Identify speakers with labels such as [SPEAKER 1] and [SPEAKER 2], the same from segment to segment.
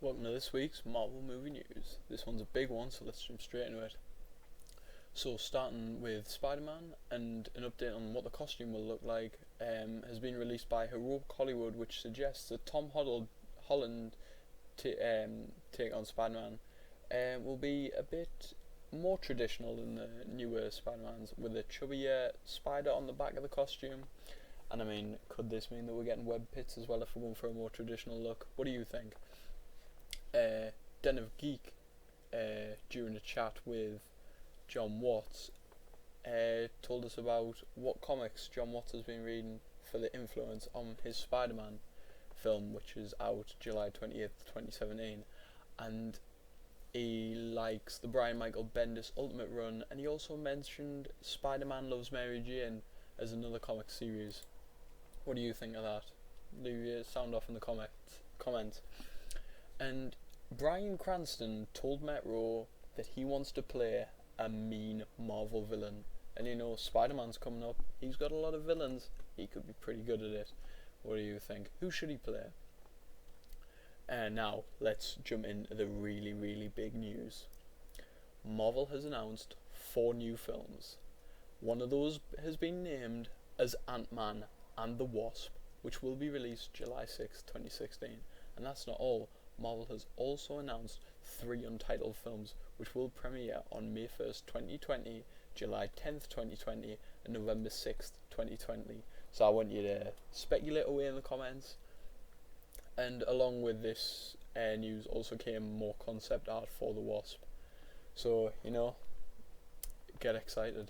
[SPEAKER 1] Welcome to this week's Marvel movie news. This one's a big one, so let's jump straight into it. So, starting with Spider-Man, and an update on what the costume will look like has been released by Heroic Hollywood, which suggests that Tom Holland take on Spider-Man will be a bit more traditional than the newer Spider-Mans, with a chubbier spider on the back of the costume. And I mean, could this mean that we're getting web pits as well if we're going for a more traditional look? What do you think? Den of Geek, during a chat with John Watts, told us about what comics John Watts has been reading for the influence on his Spider-Man film, which is out July 20th, 2017, and he likes the Brian Michael Bendis Ultimate Run, and he also mentioned Spider-Man Loves Mary Jane as another comic series. What do you think of that? Leave your sound off in the comments. And Bryan Cranston told Metro that he wants to play a mean Marvel villain. And you know, Spider-Man's coming up. He's got a lot of villains. He could be pretty good at it. What do you think? Who should he play? And now, let's jump into the really, really big news. Marvel has announced 4 new films. One of those has been named as Ant-Man and the Wasp, which will be released July 6, 2016. And that's not all. Marvel has also announced 3 untitled films, which will premiere on May 1st, 2020, July 10th, 2020, and November 6th, 2020. So I want you to speculate away in the comments. And along with this news also came more concept art for the Wasp. So, you know, get excited.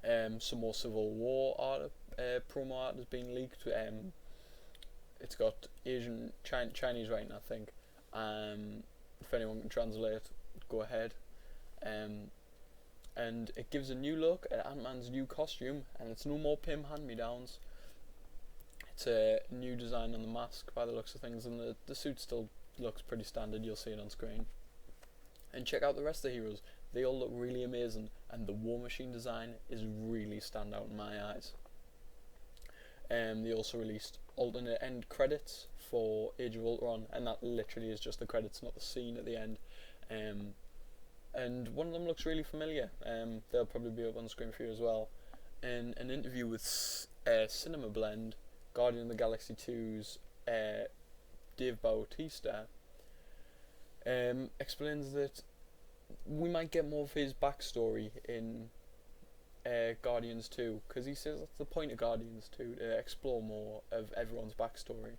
[SPEAKER 1] Some more Civil War art, promo art has been leaked. It's got Chinese writing, I think. If anyone can translate, go ahead. And it gives a new look at Ant-Man's new costume, and it's no more Pym hand-me-downs. It's a new design on the mask by the looks of things, and the suit still looks pretty standard. You'll see it on screen. And check out the rest of the heroes. They all look really amazing, and the War Machine design is really stand out in my eyes. They also released alternate end credits for Age of Ultron, and that literally is just the credits, not the scene at the end. And one of them looks really familiar. They'll probably be up on screen for you as well. In an interview with Cinema Blend, Guardian of the Galaxy 2's Dave Bautista explains that we might get more of his backstory in Guardians 2, because he says that's the point of Guardians 2, to explore more of everyone's backstory.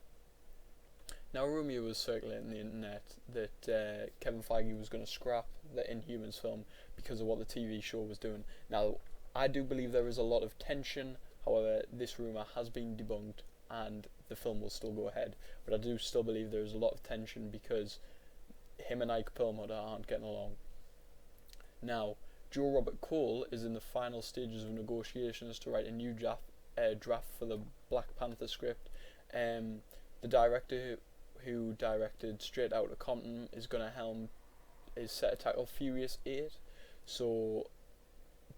[SPEAKER 1] Now, rumour was circulating the internet that Kevin Feige was going to scrap the Inhumans film because of what the TV show was doing. Now, I do believe there is a lot of tension. However, this rumour has been debunked and the film will still go ahead. But I do still believe there is a lot of tension because him and Ike Perlmutter aren't getting along. Now, Joe Robert Cole is in the final stages of negotiations to write a new draft for the Black Panther script. The director who directed Straight Outta Compton is set to tackle Furious 8, so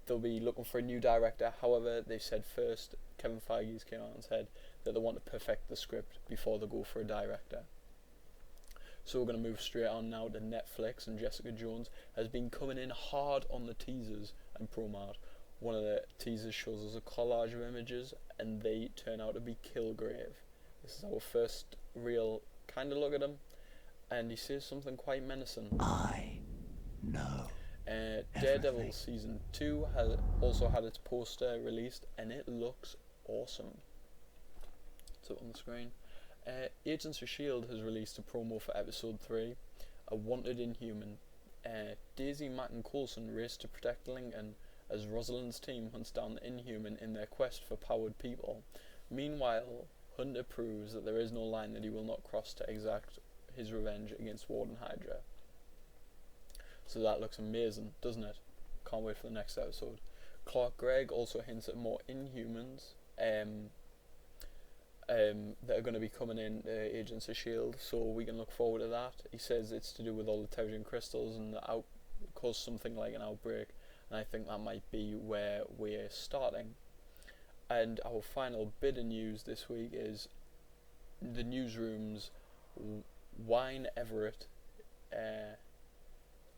[SPEAKER 1] they'll be looking for a new director. However, they said first, Kevin Feige's came out and said that they want to perfect the script before they go for a director. So we're going to move straight on now to Netflix, and Jessica Jones has been coming in hard on the teasers and promo art. One of the teasers shows us a collage of images, and they turn out to be Kilgrave. This is our first real kind of look at him, and he says something quite menacing.
[SPEAKER 2] I know.
[SPEAKER 1] Daredevil
[SPEAKER 2] everything.
[SPEAKER 1] Season 2 has also had its poster released, and it looks awesome. It's up on the screen. Agents of S.H.I.E.L.D. has released a promo for Episode 3, A Wanted Inhuman. Daisy, Matt and Coulson race to protect Lincoln as Rosalind's team hunts down the Inhuman in their quest for powered people. Meanwhile, Hunter proves that there is no line that he will not cross to exact his revenge against Warden Hydra. So that looks amazing, doesn't it? Can't wait for the next episode. Clark Gregg also hints at more Inhumans that are going to be coming in Agents of S.H.I.E.L.D., so we can look forward to that. He says it's to do with all the Terrigen crystals and cause something like an outbreak, and I think that might be where we're starting. And our final bit of news this week is the newsrooms Wayne Everett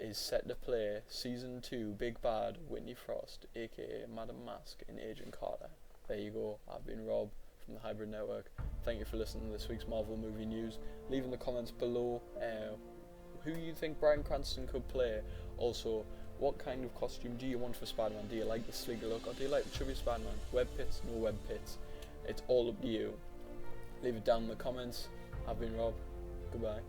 [SPEAKER 1] is set to play Season 2 Big Bad Whitney Frost, aka Madam Mask in Agent Carter. There you go. I've been Rob from the Hybrid Network. Thank you for listening to this week's Marvel movie news. Leave in the comments below who you think Bryan Cranston could play. Also, what kind of costume do you want for Spider-Man? Do you like the sleek look, or do you like the chubby Spider-Man? Web pits, no web pits. It's all up to you. Leave it down in the comments. I've been Rob. Goodbye.